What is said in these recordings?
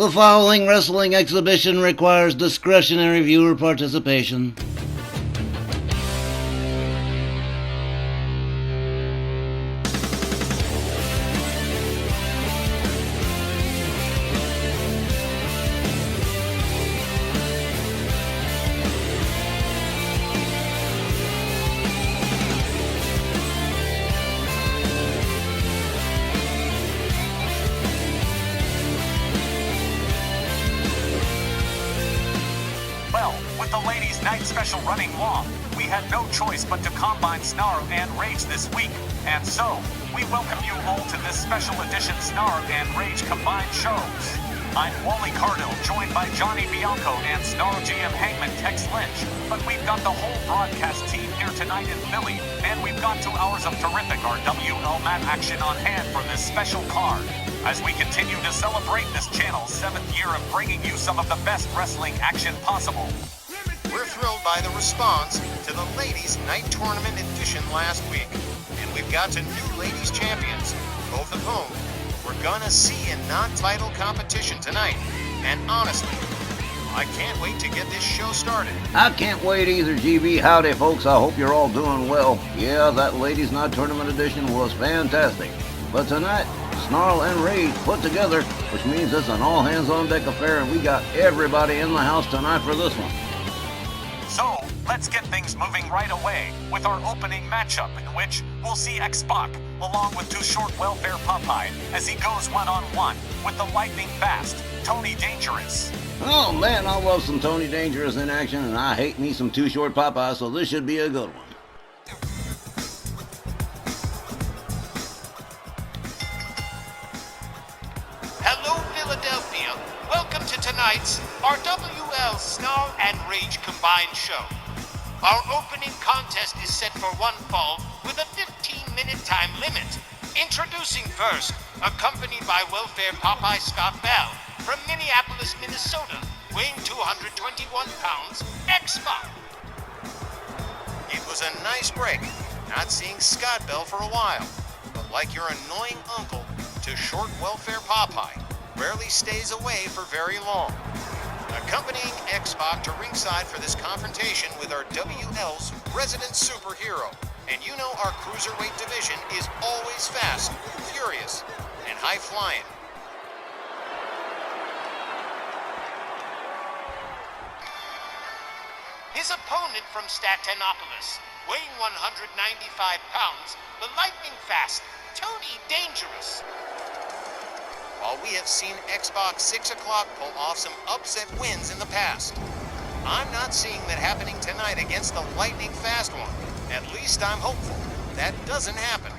The following wrestling exhibition requires discretionary viewer participation. With the ladies' night special running long, we had no choice but to combine Snarl and Rage this week. And so, we welcome you all to this special edition Snarl and Rage combined shows. I'm Wally Cardell, joined by Johnny Bianco and Snarl GM Hangman Tex Lynch. But we've got the whole broadcast team here tonight in Philly, and we've got 2 hours of terrific RWL mat action on hand for this special card, as we continue to celebrate this channel's 7th year of bringing you some of the best wrestling action possible. We're thrilled by the response to the Ladies Night Tournament edition last week. And we've got 2 new ladies champions, both of whom we're gonna see in non-title competition tonight. And honestly, I can't wait to get this show started. I can't wait either, GB. Howdy, folks. I hope you're all doing well. Yeah, that Ladies Night Tournament edition was fantastic. But tonight, Snarl and Rage put together, which means it's an all-hands-on-deck affair, and we got everybody in the house tonight for this one. So, let's get things moving right away with our opening matchup, in which we'll see X-Pac along with Too Short Welfare Popeye as he goes one-on-one with the lightning fast Tony Dangerous. Oh man, I love some Tony Dangerous in action, and I hate me some Too Short Popeye, so this should be a good one. Hello, Philadelphia. Welcome to tonight's RWL Snarl and Rage combined show. Our opening contest is set for 1 fall with a 15-minute time limit. Introducing first, accompanied by Welfare Popeye Scott Bell from Minneapolis, Minnesota, weighing 221 pounds, X-Pac. It was a nice break, not seeing Scott Bell for a while. But like your annoying uncle, Too Short Welfare Popeye rarely stays away for very long. Accompanying X-Pac to ringside for this confrontation with our WL's resident superhero. And you know our cruiserweight division is always fast, furious, and high-flying. His opponent from Statinopolis, weighing 195 pounds, the lightning-fast Tony Dangerous. While we have seen X-Pac 6 o'clock pull off some upset wins in the past, I'm not seeing that happening tonight against the lightning-fast one. At least I'm hopeful that doesn't happen.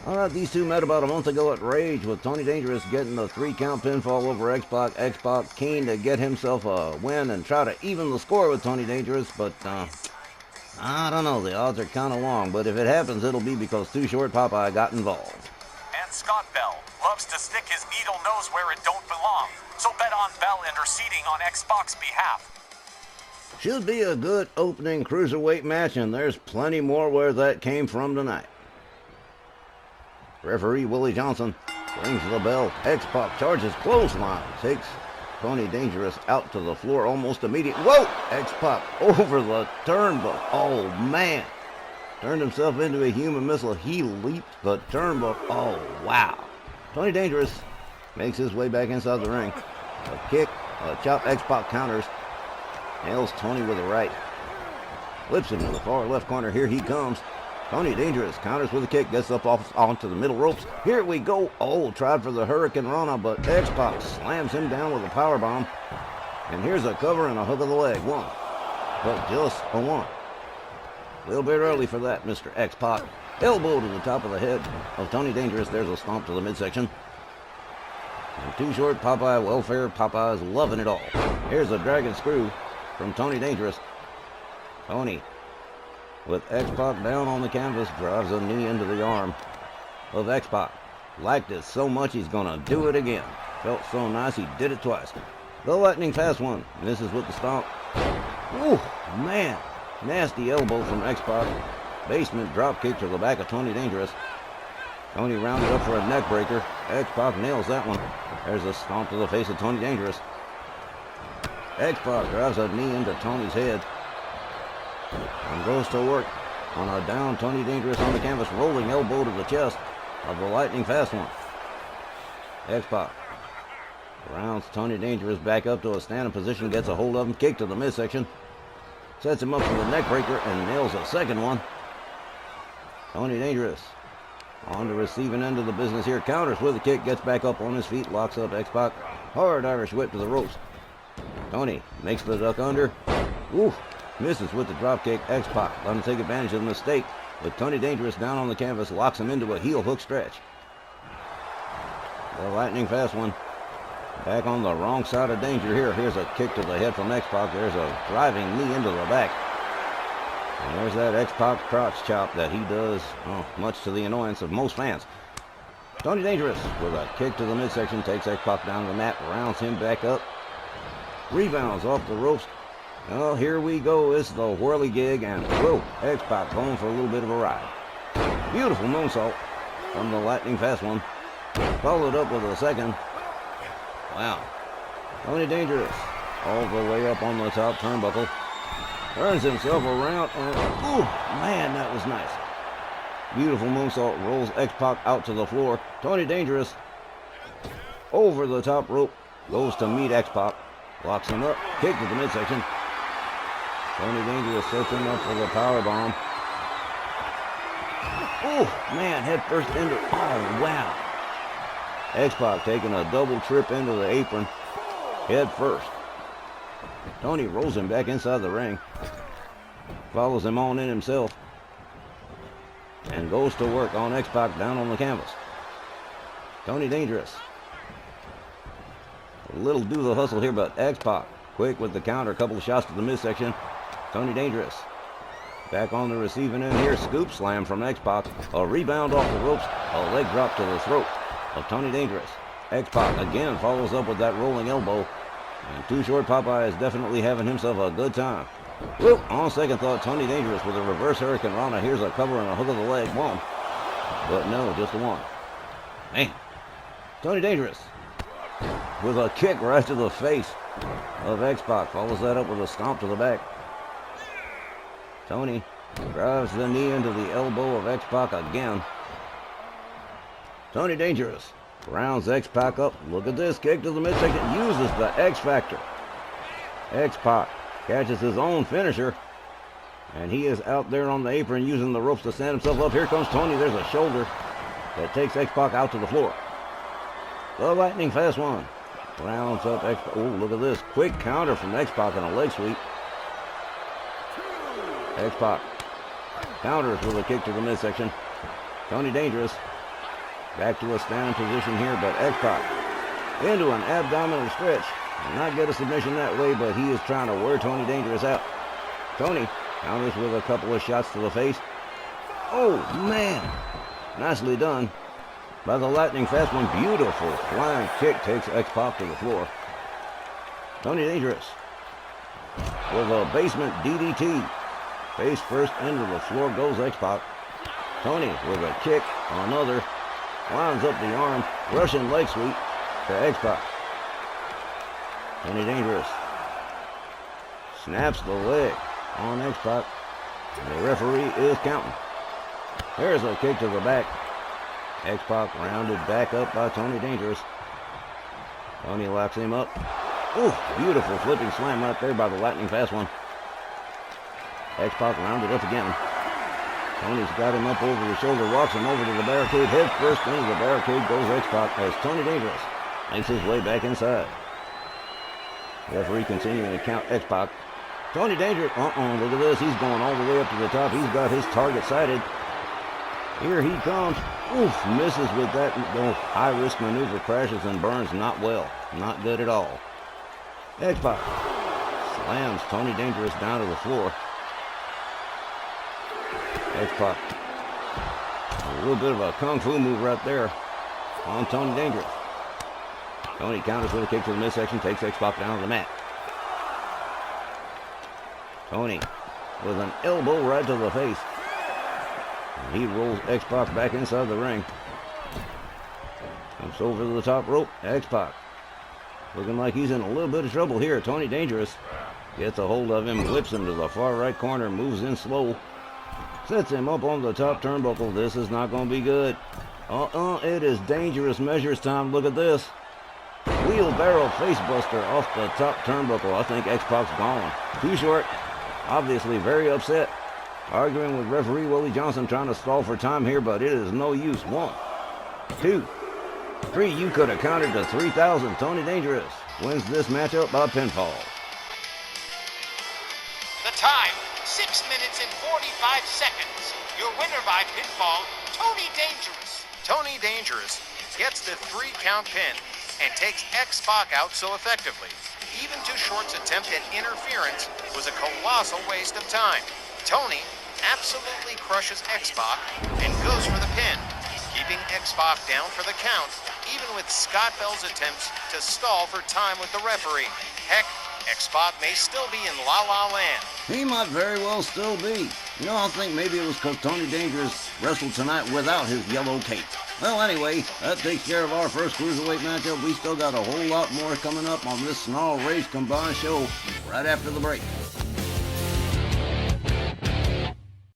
Alright, these two met about a month ago at Rage, with Tony Dangerous getting the 3-count pinfall over X-Pac. X-Pac keen to get himself a win and try to even the score with Tony Dangerous, but I don't know, the odds are kind of long, but if it happens, it'll be because Too Short Popeye got involved. And Scott Bell loves to stick his needle nose where it don't belong, so bet on Bell interceding on X-Pac's behalf. Should be a good opening cruiserweight match, and there's plenty more where that came from tonight. Referee Willie Johnson rings the bell. X-Pac charges clothesline, takes Tony Dangerous out to the floor almost immediately. Whoa! X-Pac over the turnbuckle. Oh man! Turned himself into a human missile. He leaped the turnbuckle. Oh wow! Tony Dangerous makes his way back inside the ring. A kick, a chop. X-Pac counters. Nails Tony with a right. Flips him to the far left corner. Here he comes. Tony Dangerous counters with a kick. Gets up off onto the middle ropes. Here we go. Oh, tried for the Hurricane Rana, but X-Pac slams him down with a powerbomb. And here's a cover and a hook of the leg. 1. But just a 1. A little bit early for that, Mr. X-Pac. Elbow to the top of the head of Tony Dangerous. There's a stomp to the midsection. And Too Short Popeye, Welfare Popeye is loving it all. Here's a dragon screw from Tony Dangerous. Tony, with X-Pac down on the canvas, drives a knee into the arm of X-Pac. Liked it so much he's gonna do it again. Felt so nice he did it twice. The lightning fast one. Misses with the stomp. Ooh, man. Nasty elbow from X-Pac. Basement drop kick to the back of Tony Dangerous. Tony rounded up for a neck breaker. X-Pac nails that one. There's a stomp to the face of Tony Dangerous. X-Pac drives a knee into Tony's head and goes to work on a down Tony Dangerous on the canvas, rolling elbow to the chest of the lightning fast one. X-Pac rounds Tony Dangerous back up to a standing position, gets a hold of him, kick to the midsection, sets him up for the neck breaker and nails a second one. Tony Dangerous on the receiving end of the business here, counters with a kick, gets back up on his feet, locks up X-Pac, hard Irish whip to the ropes. Tony makes the duck under. Ooh, misses with the drop kick. X-Pac going to take advantage of the mistake, but Tony Dangerous down on the canvas locks him into a heel hook stretch. The lightning fast one back on the wrong side of danger here. Here's a kick to the head from X-Pac. There's a driving knee into the back. And there's that X-Pac crotch chop that he does, much to the annoyance of most fans. Tony Dangerous with a kick to the midsection takes X-Pac down the mat, rounds him back up, rebounds off the ropes. Well, here we go. It's the whirligig, and whoa, X-Pac going for a little bit of a ride. Beautiful moonsault from the lightning fast one, followed up with a second. Wow. Tony Dangerous all the way up on the top turnbuckle, turns himself around, and ooh, man, that was nice. Beautiful moonsault, rolls X-Pac out to the floor. Tony Dangerous over the top rope, goes to meet X-Pac, locks him up, kick to the midsection. Tony Dangerous sets him up for the powerbomb. Oh, man, head first into, oh, wow. X-Pac taking a double trip into the apron, head first. Tony rolls him back inside the ring, follows him on in himself, and goes to work on X-Pac down on the canvas. Tony Dangerous. A little do the hustle here, but X-Pac quick with the counter, a couple of shots to the midsection. Tony Dangerous back on the receiving end here, scoop slam from X-Pac, a rebound off the ropes, a leg drop to the throat of Tony Dangerous. X-Pac again follows up with that rolling elbow, and Too Short Popeye is definitely having himself a good time. Well, on second thought, Tony Dangerous with a reverse Hurricane Rana. Here's a cover and a hook of the leg. One. But no, just the one. Man. Tony Dangerous with a kick right to the face of X-Pac. Follows that up with a stomp to the back. Tony drives the knee into the elbow of X-Pac again. Tony Dangerous rounds X-Pac up. Look at this. Kick to the midsection. Uses the X-Factor. X-Pac catches his own finisher, and he is out there on the apron using the ropes to stand himself up. Here comes Tony. There's a shoulder that takes X-Pac out to the floor. The lightning fast one rounds up X-Pac. Oh, look at this. Quick counter from X-Pac and a leg sweep. X-Pac counters with a kick to the midsection. Tony Dangerous back to a standing position here, but X-Pac into an abdominal stretch. Not get a submission that way, but he is trying to wear Tony Dangerous out. Tony counters with a couple of shots to the face. Oh, man. Nicely done by the lightning fast one. Beautiful flying kick takes X-Pac to the floor. Tony Dangerous with a basement DDT. Face first into the floor goes X-Pac. Tony with a kick, another. Lines up the arm, Russian leg sweep to X-Pac. Tony Dangerous snaps the leg on X-Pac. The referee is counting. There's a kick to the back. X-Pac rounded back up by Tony Dangerous. Tony locks him up. Ooh, beautiful flipping slam right there by the lightning fast one. X-Pac rounded up again. Tony's got him up over the shoulder, walks him over to the barricade. Head first into the barricade goes X-Pac as Tony Dangerous makes his way back inside. Referee continuing to count X-Pac. Tony Dangerous, look at this. He's going all the way up to the top. He's got his target sighted. Here he comes. Oof, misses with that high-risk maneuver, crashes and burns not well. Not good at all. X-Pac slams Tony Dangerous down to the floor. X-Pac, a little bit of a kung fu move right there on Tony Dangerous. Tony counters with a kick to the midsection, takes X-Pac down to the mat. Tony with an elbow right to the face. And he rolls X-Pac back inside the ring. Comes over to the top rope. X-Pac Looking like he's in a little bit of trouble here. Tony Dangerous gets a hold of him, whips him to the far right corner, moves in slow. Sets him up on the top turnbuckle. This is not going to be good. It is Dangerous measures time. Look at this. Wheelbarrow facebuster off the top turnbuckle. I think X-Pac's gone. Too short. Obviously very upset. Arguing with referee Willie Johnson, trying to stall for time here, but it is no use. 1, 2, 3. You could have counted to 3,000. Tony Dangerous wins this matchup by pinfall. The time, 6 minutes and 45 seconds. Your winner by pinfall, Tony Dangerous. Tony Dangerous gets the 3-count pin and takes X-Pac out so effectively. Even Too Short's attempt at interference was a colossal waste of time. Tony absolutely crushes X-Pac and goes for the pin, keeping X-Pac down for the count, even with Scott Bell's attempts to stall for time with the referee. Heck, X-Pac may still be in La La Land. He might very well still be. You know, I think maybe it was because Tony Dangerous wrestled tonight without his yellow cape. Well, anyway, that takes care of our first cruiserweight matchup. We still got a whole lot more coming up on this Snarl Rage Combined show right after the break.